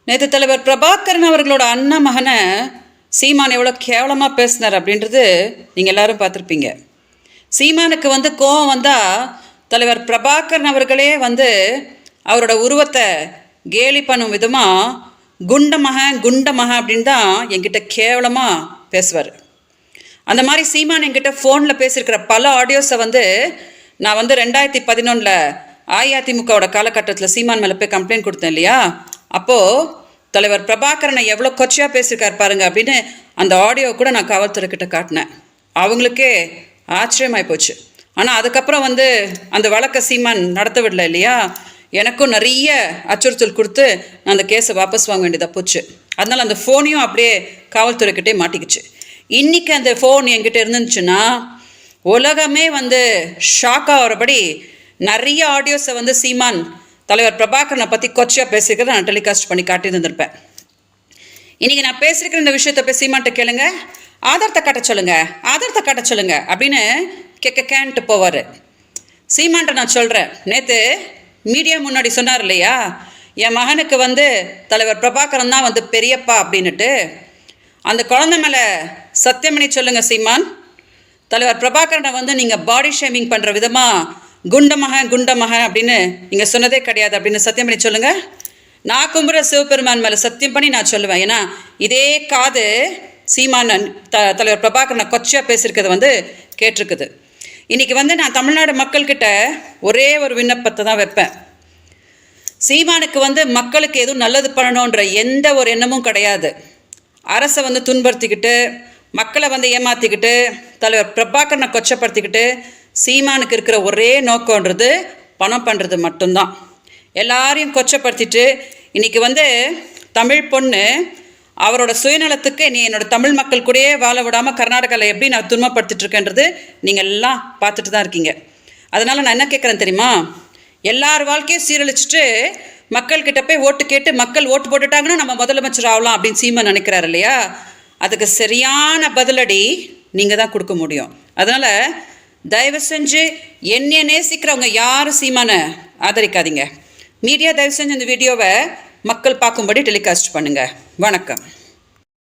நேற்று தலைவர் பிரபாகரன் அவர்களோட அண்ணன் மகனை சீமான் எவ்வளோ கேவலமாக பேசினார் அப்படின்றது நீங்கள் எல்லாரும் பார்த்துருப்பீங்க. சீமானுக்கு கோவம் வந்தால் தலைவர் பிரபாகரன் அவர்களே அவரோட உருவத்தை கேலி பண்ணும் விதமாக குண்டமக அப்படின்னு தான் என்கிட்ட கேவலமாக பேசுவார். அந்த மாதிரி சீமான் என்கிட்ட ஃபோனில் பேசியிருக்கிற பல ஆடியோஸை நான் 2011 அஇஅதிமுகவோட காலகட்டத்தில் சீமான் மேலே போய் கம்ப்ளைண்ட் கொடுத்தேன் இல்லையா, அப்போது தலைவர் பிரபாகரனை எவ்வளோ கொச்சையாக பேசியிருக்கார் பாருங்க அப்படின்னு அந்த ஆடியோ கூட நான் காவல்துறைக்கிட்ட காட்டினேன். அவங்களுக்கே ஆச்சரியமாகி போச்சு. ஆனால் அதுக்கப்புறம் அந்த வழக்கை சீமான் நடத்த விடலை இல்லையா, எனக்கும் நிறைய அச்சுறுத்தல் கொடுத்து நான் அந்த கேஸை வாபஸ் வாங்க வேண்டியதாக போச்சு. அதனால் அந்த ஃபோனையும் அப்படியே காவல்துறைக்கிட்டே மாட்டிக்கிச்சு. இன்றைக்கி அந்த ஃபோன் என்கிட்ட இருந்துச்சுன்னா உலகமே ஷாக் ஆகிறபடி நிறைய ஆடியோஸை சீமான் தலைவர் பிரபாகரனை பற்றி கொச்சையாக பேசியிருக்கிறத நான் டெலிகாஸ்ட் பண்ணி காட்டி இருந்திருப்பேன். இன்றைக்கி நான் பேசியிருக்கிற இந்த விஷயத்தை போய் சீமான்ட்ட கேளுங்க, ஆதாரத்தை காட்ட சொல்லுங்க அப்படின்னு கேன்ட்டு போவார். சீமான்ட்ட நான் சொல்கிறேன், நேற்று மீடியா முன்னாடி சொன்னார் இல்லையா, என் மகனுக்கு தலைவர் பிரபாகரன் தான் பெரியப்பா அப்படின்னுட்டு. அந்த குழந்தை மேலே சத்தியம் பண்ணி சொல்லுங்கள் சீமான், தலைவர் பிரபாகரனை நீங்கள் பாடி ஷேமிங் பண்ணுற விதமாக குண்டமக அப்படின்னு நீங்கள் சொன்னதே கிடையாது அப்படின்னு சத்தியம் பண்ணி சொல்லுங்கள். நான் கும்புற சிவபெருமான் மேலே சத்தியம் பண்ணி நான் சொல்லுவேன். ஏன்னா இதே காது சீமான் தலைவர் பிரபாகரனை கொச்சையாக பேசியிருக்கிறது கேட்டிருக்குது. இன்றைக்கி நான் தமிழ்நாடு மக்கள்கிட்ட ஒரே ஒரு விண்ணப்பத்தை தான் வைப்பேன். சீமானுக்கு மக்களுக்கு எதுவும் நல்லது பண்ணணுன்ற எந்த ஒரு எண்ணமும் கிடையாது. அரசை துன்படுத்திக்கிட்டு மக்களை ஏமாற்றிக்கிட்டு தலைவர் பிரபாகரனை கொச்சப்படுத்திக்கிட்டு சீமானுக்கு இருக்கிற ஒரே நோக்கன்றது பணம் பண்ணுறது மட்டும்தான். எல்லாரையும் கொச்சப்படுத்திட்டு இன்றைக்கி தமிழ் பொண்ணு அவரோட சுயநலத்துக்கு நீ என்னோடய தமிழ் மக்கள் கூடயே வாழ விடாமல் கர்நாடகாவில் எப்படி நான் துன்பப்படுத்திட்டுருக்கேன்றது நீங்கள் எல்லாம் பார்த்துட்டு தான் இருக்கீங்க. அதனால் நான் என்ன கேட்குறேன் தெரியுமா, எல்லார் வாழ்க்கையும் சீரழிச்சிட்டு மக்கள்கிட்ட போய் ஓட்டு கேட்டு மக்கள் ஓட்டு போட்டுட்டாங்கன்னா நம்ம முதலமைச்சர் ஆகலாம் அப்படின்னு சீமான் நினைக்கிறாரு இல்லையா, அதுக்கு சரியான பதிலடி நீங்கள் தான் கொடுக்க முடியும். அதனால் தயவு செஞ்சு என்னை நேசிக்கிறவங்க யாரும் சீமானை ஆதரிக்காதீங்க. மீடியா தயவு செஞ்சு இந்த வீடியோவை மக்கள் பார்க்கும்படி டெலிகாஸ்ட் பண்ணுங்கள். வணக்கம்.